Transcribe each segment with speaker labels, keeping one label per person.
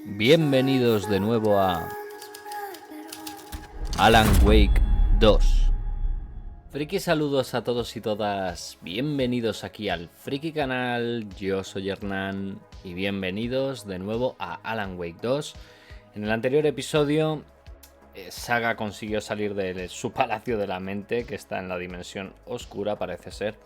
Speaker 1: Bienvenidos de nuevo a Alan Wake 2. Friki saludos a todos y todas, bienvenidos aquí al Frikicanal, yo soy Hernán y bienvenidos de nuevo a Alan Wake 2. En el anterior episodio, Saga consiguió salir de su palacio de la mente, que está en la dimensión oscura, parece ser.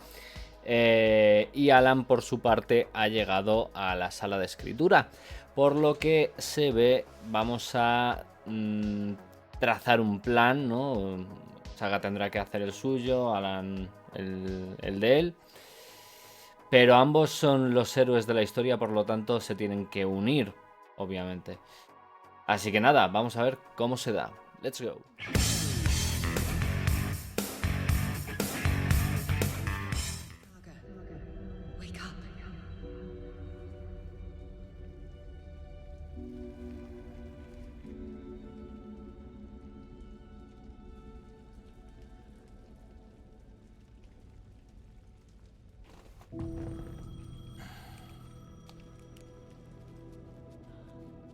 Speaker 1: Y Alan, por su parte, ha llegado a la sala de escritura. Por lo que se ve, vamos a trazar un plan, ¿no? Saga tendrá que hacer el suyo, Alan el de él. Pero ambos son los héroes de la historia, por lo tanto se tienen que unir, obviamente. Así que nada, vamos a ver cómo se da. Let's go.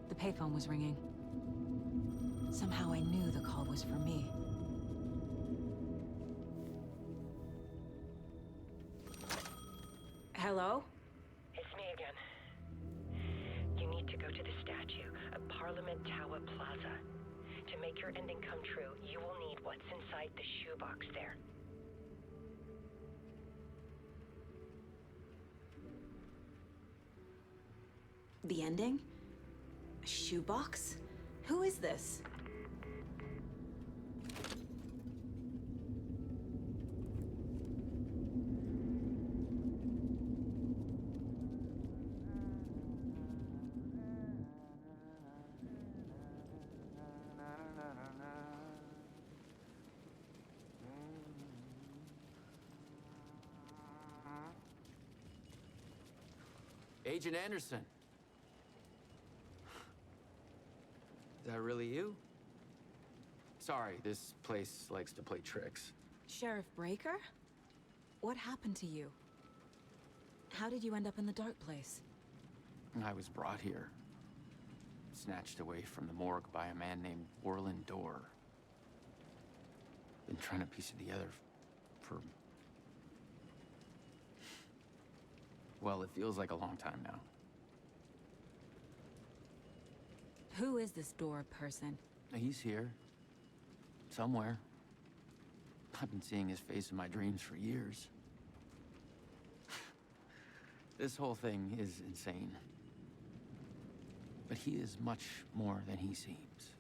Speaker 2: The payphone was ringing. Somehow I knew the call was for me. Hello?
Speaker 3: It's me again. You need to go to the statue of Parliament Tower Plaza. To make your ending come true, you will need what's inside the shoebox there.
Speaker 2: The ending? A shoebox? Who is this?
Speaker 4: Agent Anderson. Is that really you? Sorry, this place likes to play tricks.
Speaker 2: Sheriff Breaker? What happened to you? How did you end up in the dark place?
Speaker 4: I was brought here. Snatched away from the morgue by a man named Orland Dorr. Been trying to piece it together for... well, it feels like a long time now.
Speaker 2: Who is this Dorr person?
Speaker 4: He's here. Somewhere. I've been seeing his face in my dreams for years. This whole thing is insane. But he is much more than he seems.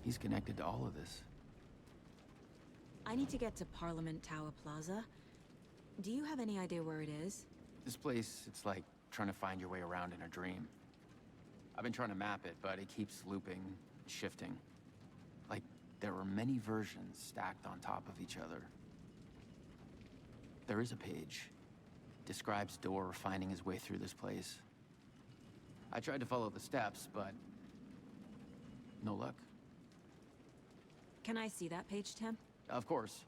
Speaker 4: He's connected to all of this.
Speaker 2: I need to get to Parliament Tower Plaza. Do you have any idea where it is?
Speaker 4: This place, it's like trying to find your way around in a dream. I've been trying to map it, but it keeps looping, shifting. Like there are many versions stacked on top of each other. There is a page. Describes Dorr finding his way through this place. I tried to follow the steps, but no luck.
Speaker 2: Can I see that page, Tim?
Speaker 4: Of course.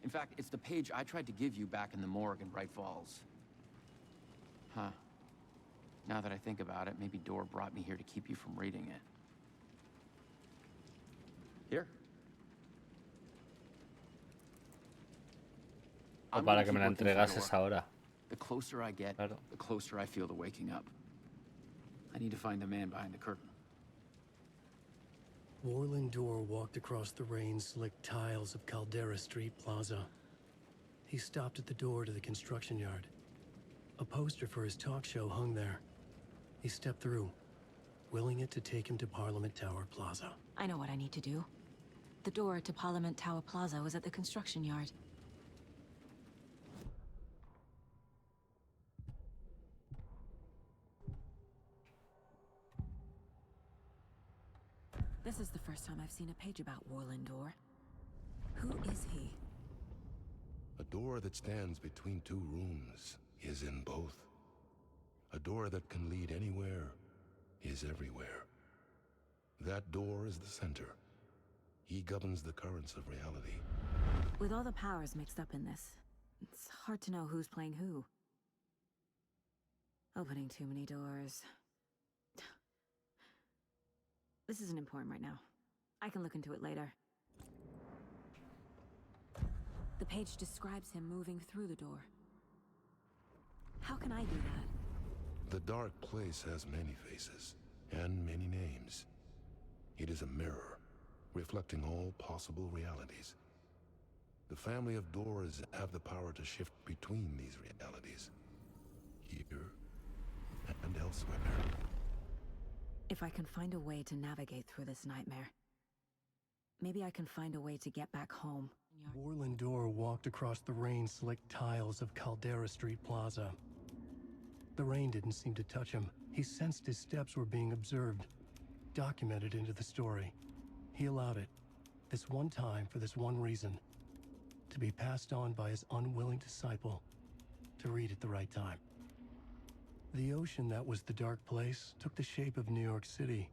Speaker 4: In fact, it's the page I tried to give you back in the morgue in Bright Falls. Huh. Now that I think about it, maybe Dorr brought me here to keep you from reading it. Here.
Speaker 1: O para que me la entregases ahora.
Speaker 4: The closer I get,
Speaker 1: Claro.
Speaker 4: the closer I feel to waking up. I need to find the man behind the curtain.
Speaker 5: Orland Dorr walked across the rain-slicked tiles of Caldera Street Plaza. He stopped at the door to the construction yard. A poster for his talk show hung there. He stepped through, willing it to take him to Parliament Tower Plaza.
Speaker 2: I know what I need to do. The door to Parliament Tower Plaza was at the construction yard. This is the first time I've seen a page about Orland Dorr. Who is he?
Speaker 6: A door that stands between two rooms is in both. A door that can lead anywhere is everywhere. That door is the center. He governs the currents of reality.
Speaker 2: With all the powers mixed up in this, it's hard to know who's playing who. Opening too many doors. This isn't important right now. I can look into it later. The page describes him moving through the door. How can I do that?
Speaker 6: The dark place has many faces and many names. It is a mirror, reflecting all possible realities. The family of doors have the power to shift between these realities, here and elsewhere.
Speaker 2: If I can find a way to navigate through this nightmare, maybe I can find a way to get back home.
Speaker 5: Warland Door walked across the rain-slicked tiles of Caldera Street Plaza. The rain didn't seem to touch him. He sensed his steps were being observed, documented into the story. He allowed it, this one time for this one reason, to be passed on by his unwilling disciple, to read at the right time. The ocean that was the dark place took the shape of New York City,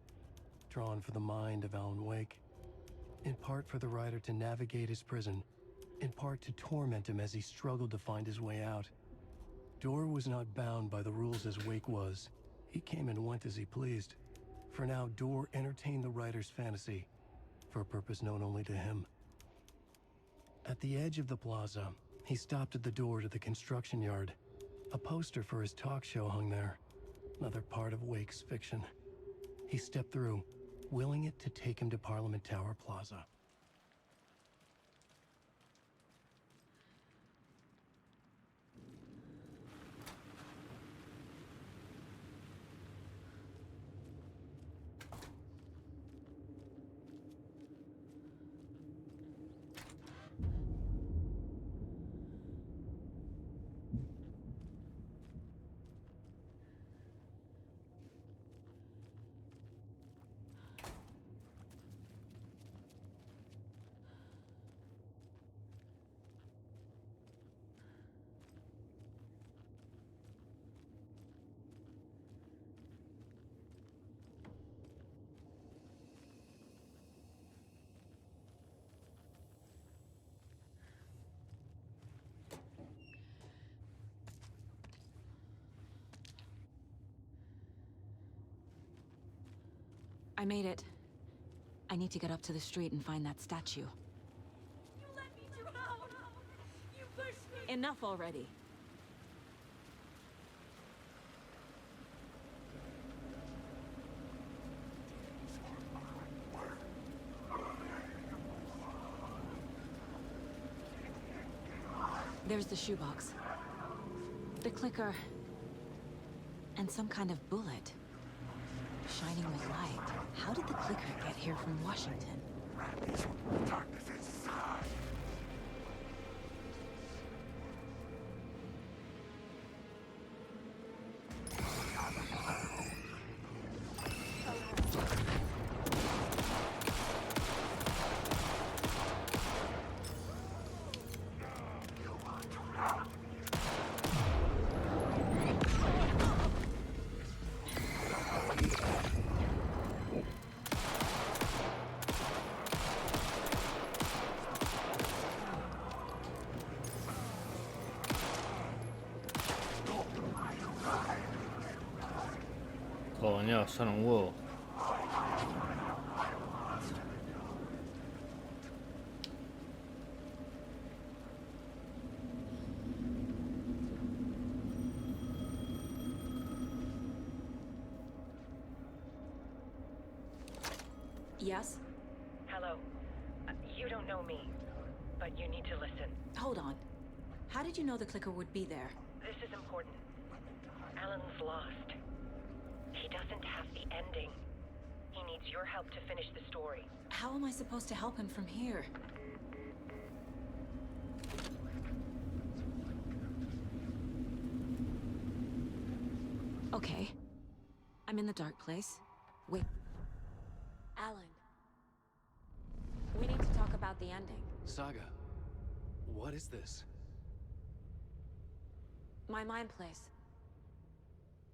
Speaker 5: drawn for the mind of Alan Wake. In part for the writer to navigate his prison, in part to torment him as he struggled to find his way out. Door was not bound by the rules as Wake was. He came and went as he pleased. For now, Door entertained the writer's fantasy, for a purpose known only to him. At the edge of the plaza, he stopped at the door to the construction yard. A poster for his talk show hung there, another part of Wake's fiction. He stepped through, willing it to take him to Parliament Tower Plaza.
Speaker 2: I made it. I need to get up to the street and find that statue.
Speaker 7: You let me drown! You pushed me!
Speaker 2: Enough already. There's the shoebox. The clicker. And some kind of bullet. Shining with light. How did the clicker get here from Washington?
Speaker 6: Darkness inside.
Speaker 1: Coño, son un huevo.
Speaker 2: Yes?
Speaker 3: Hello. You don't know me, but you need to listen.
Speaker 2: Hold on. How did you know the clicker would be there?
Speaker 3: This is important. Alan's lost. He doesn't have the ending. He needs your help to finish the story.
Speaker 2: How am I supposed to help him from here? Okay. I'm in the dark place. Wait. Alan. We need to talk about the ending.
Speaker 5: Saga, what is this?
Speaker 2: My mind place.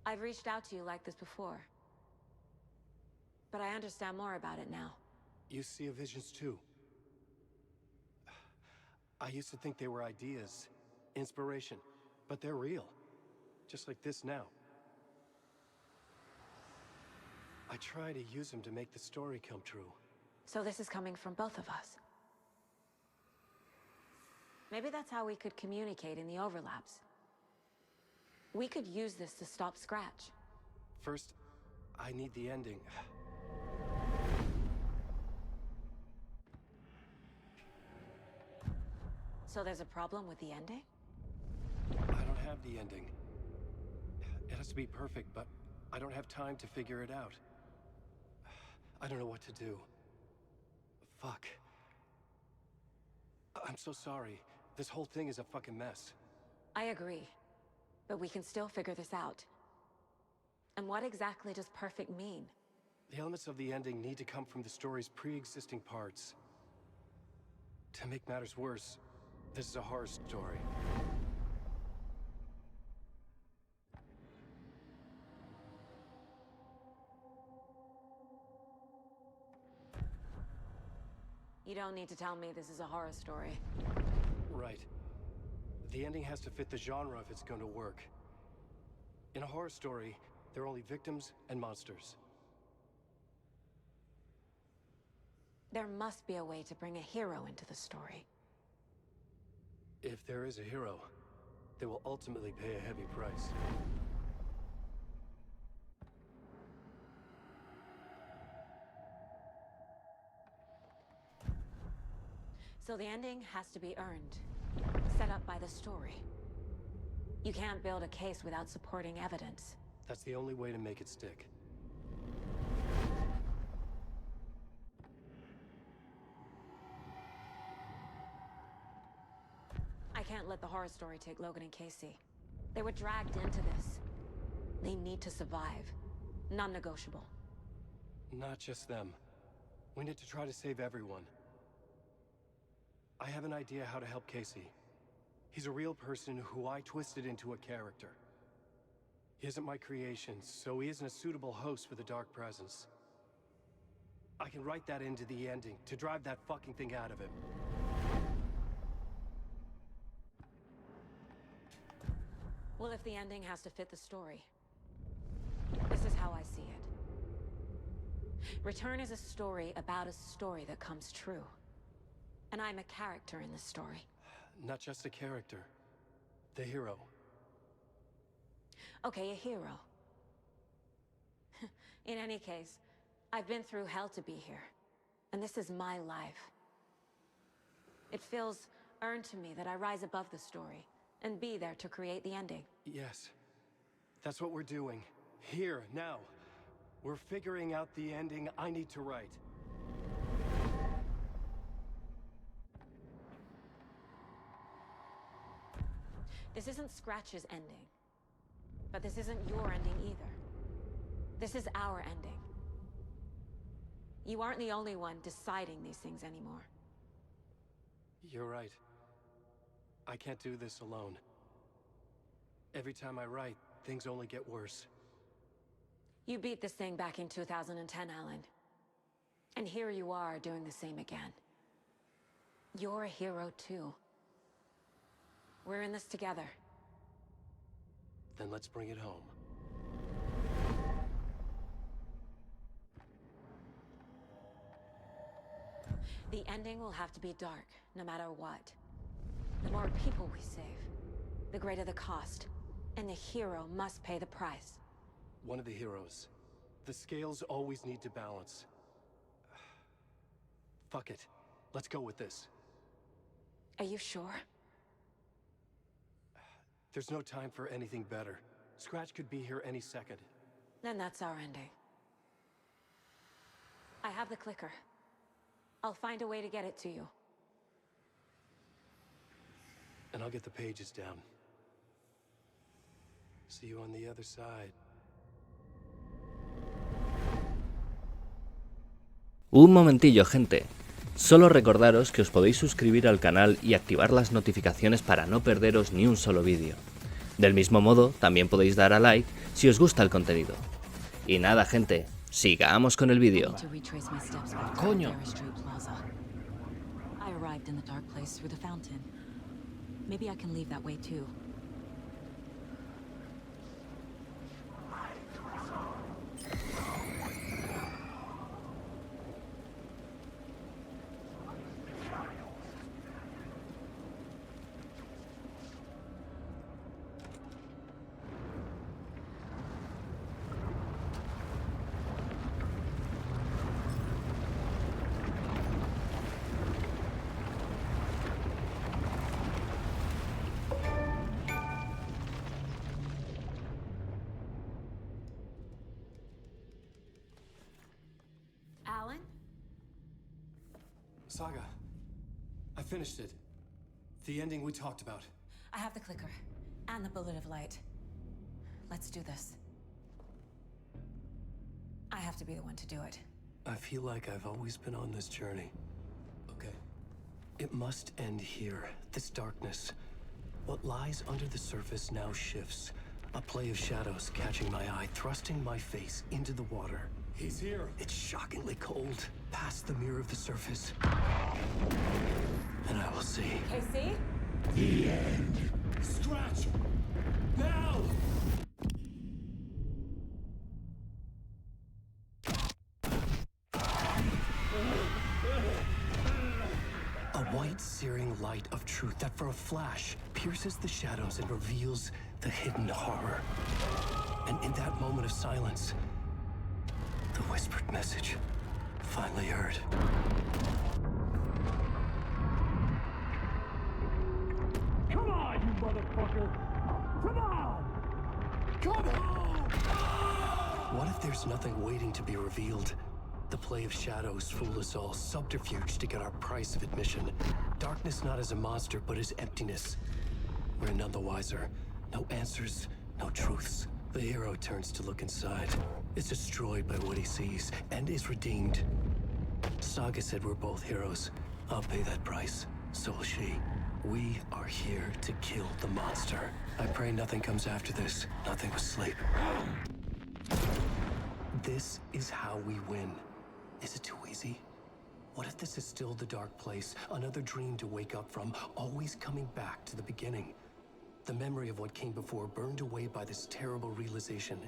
Speaker 2: I've reached out to you like this before. But I understand more about it now.
Speaker 5: You see visions too. I used to think they were ideas, inspiration, but they're real. Just like this now. I try to use him to make the story come true.
Speaker 2: So this is coming from both of us. Maybe that's how we could communicate in the overlaps. We could use this to stop Scratch.
Speaker 5: First, I need the ending.
Speaker 2: So there's a problem with the ending?
Speaker 5: I don't have the ending. It has to be perfect, but I don't have time to figure it out. I don't know what to do. Fuck. I'm so sorry. This whole thing is a fucking mess.
Speaker 2: I agree. But we can still figure this out. And what exactly does perfect mean?
Speaker 5: The elements of the ending need to come from the story's pre-existing parts. To make matters worse, this is a horror story.
Speaker 2: You don't need to tell me this is a horror story.
Speaker 5: Right. The ending has to fit the genre if it's going to work. In a horror story, there are only victims and monsters.
Speaker 2: There must be a way to bring a hero into the story.
Speaker 5: If there is a hero, they will ultimately pay a heavy price.
Speaker 2: So the ending has to be earned, set up by the story. You can't build a case without supporting evidence.
Speaker 5: That's the only way to make it stick.
Speaker 2: I can't let the horror story take Logan and Casey. They were dragged into this. They need to survive. Non-negotiable.
Speaker 5: Not just them. We need to try to save everyone. I have an idea how to help Casey. He's a real person who I twisted into a character. He isn't my creation, so he isn't a suitable host for the Dark Presence. I can write that into the ending to drive that fucking thing out of him.
Speaker 2: Well, if the ending has to fit the story, this is how I see it. Return is a story about a story that comes true. And I'm a character in this story.
Speaker 5: Not just a character. The hero.
Speaker 2: Okay, a hero. In any case, I've been through hell to be here. And this is my life. It feels earned to me that I rise above the story and be there to create the ending.
Speaker 5: Yes. That's what we're doing. Here, now. We're figuring out the ending I need to write.
Speaker 2: This isn't Scratch's ending. But this isn't your ending either. This is our ending. You aren't the only one deciding these things anymore.
Speaker 5: You're right. I can't do this alone. Every time I write, things only get worse.
Speaker 2: You beat this thing back in 2010, Alan. And here you are doing the same again. You're a hero too. We're in this together.
Speaker 5: Then let's bring it home.
Speaker 2: The ending will have to be dark, no matter what. The more people we save, the greater the cost. And the hero must pay the price.
Speaker 5: One of the heroes. The scales always need to balance. Fuck it. Let's go with this.
Speaker 2: Are you sure?
Speaker 5: There's no time for anything better. Scratch could be here any second.
Speaker 2: Then that's our ending. I have the clicker. I'll find a way to get it to you.
Speaker 5: And I'll get the pages down. See you on the other side.
Speaker 1: Un momentillo, gente. Solo recordaros que os podéis suscribir al canal y activar las notificaciones para no perderos ni un solo vídeo. Del mismo modo, también podéis dar a like si os gusta el contenido. Y nada, gente, sigamos con el vídeo.
Speaker 2: Coño. I arrived in the dark place through the fountain. Maybe I can leave that way too.
Speaker 5: Saga, I finished it. The ending we talked about.
Speaker 2: I have the clicker and the bullet of light. Let's do this. I have to be the one to do it.
Speaker 5: I feel like I've always been on this journey. Okay. It must end here. This darkness. What lies under the surface now shifts. A play of shadows catching my eye, thrusting my face into the water. He's here. It's shockingly cold. Past the mirror of the surface. And I will see.
Speaker 2: KC?
Speaker 5: The end. Scratch! Now! A white, searing light of truth that for a flash pierces the shadows and reveals the hidden horror. And in that moment of silence, the whispered message finally heard.
Speaker 8: Come on, you motherfucker! Come on!
Speaker 5: Come on! What if there's nothing waiting to be revealed? The play of shadows fool us all, subterfuge to get our price of admission. Darkness not as a monster, but as emptiness. We're none the wiser. No answers, no truths. The hero turns to look inside. Is destroyed by what he sees, and is redeemed. Saga said we're both heroes. I'll pay that price. So will she. We are here to kill the monster. I pray nothing comes after this. Nothing but sleep. This is how we win. Is it too easy? What if this is still the dark place? Another dream to wake up from, always coming back to the beginning. The memory of what came before burned away by this terrible realization.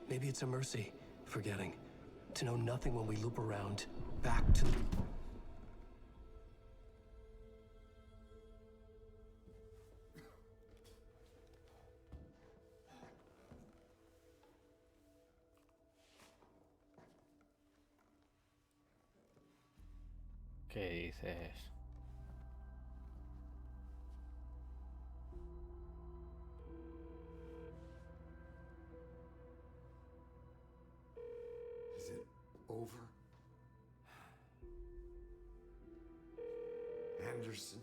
Speaker 5: Maybe it's a mercy, forgetting. To know nothing when we loop around, back to...
Speaker 1: ¿Qué dices?
Speaker 9: Is it over? Anderson?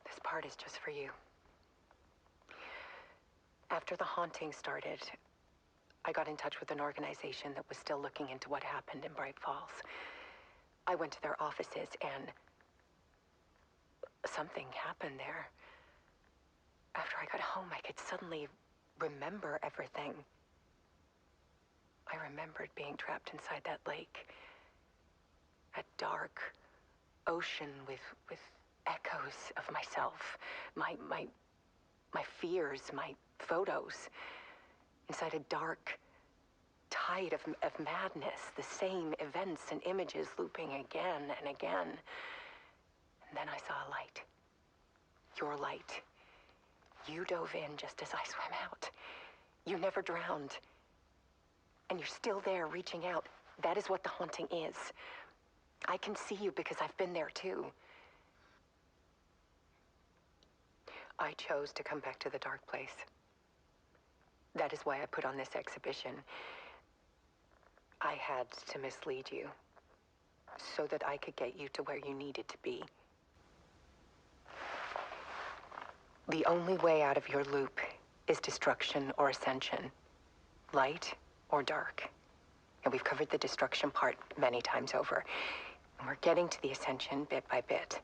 Speaker 3: This part is just for you. After the haunting started, I got in touch with an organization that was still looking into what happened in Bright Falls. I went to their offices and something happened there. After I got home, I could suddenly remember everything. I remembered being trapped inside that lake. A dark ocean with echoes of myself, my fears, my photos, inside a dark tide of madness, the same events and images looping again and again. And then I saw a light. Your light. You dove in just as I swam out. You never drowned. And you're still there reaching out. That is what the haunting is. I can see you because I've been there too. I chose to come back to the dark place. That is why I put on this exhibition. I had to mislead you, so that I could get you to where you needed to be. The only way out of your loop is destruction or ascension, light or dark. And we've covered the destruction part many times over. And we're getting to the ascension bit by bit.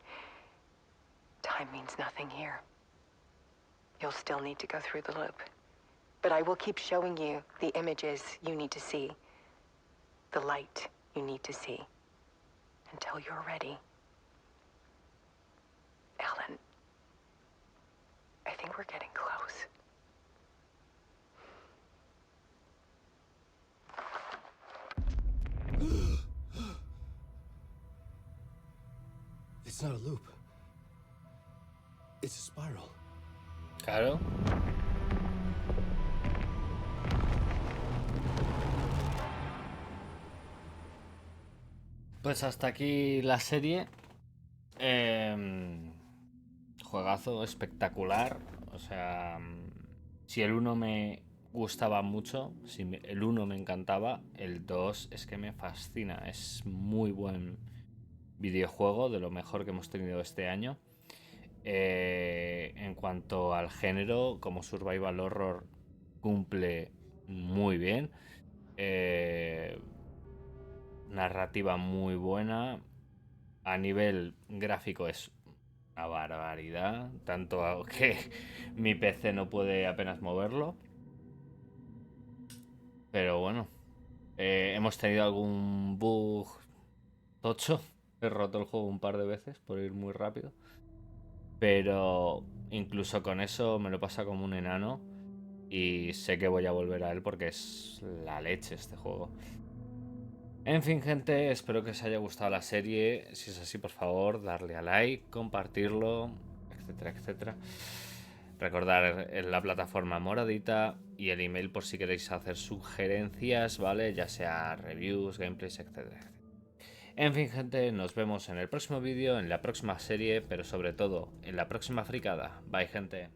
Speaker 3: Time means nothing here. You'll still need to go through the loop. But I will keep showing you the images you need to see, the light you need to see, until you're ready. Ellen, I think we're getting close.
Speaker 5: It's not a loop. It's a spiral.
Speaker 1: Claro. Pues hasta aquí la serie. Juegazo espectacular. O sea, si el 1 me gustaba mucho, si el 1 me encantaba, el 2 es que me fascina. Es muy buen videojuego, de lo mejor que hemos tenido este año. En cuanto al género, como survival horror, cumple muy bien. Narrativa muy buena. A nivel gráfico es una barbaridad. Tanto que mi PC no puede apenas moverlo. Pero bueno. Hemos tenido algún bug tocho. He roto el juego un par de veces por ir muy rápido. Pero incluso con eso me lo pasa como un enano. Y sé que voy a volver a él porque es la leche este juego. En fin, gente, espero que os haya gustado la serie. Si es así, por favor, darle a like, compartirlo, etcétera, etcétera. Recordar en la plataforma moradita y el email por si queréis hacer sugerencias, ¿vale? Ya sea reviews, gameplays, etcétera. En fin, gente, nos vemos en el próximo vídeo, en la próxima serie, pero sobre todo en la próxima fricada. Bye, gente.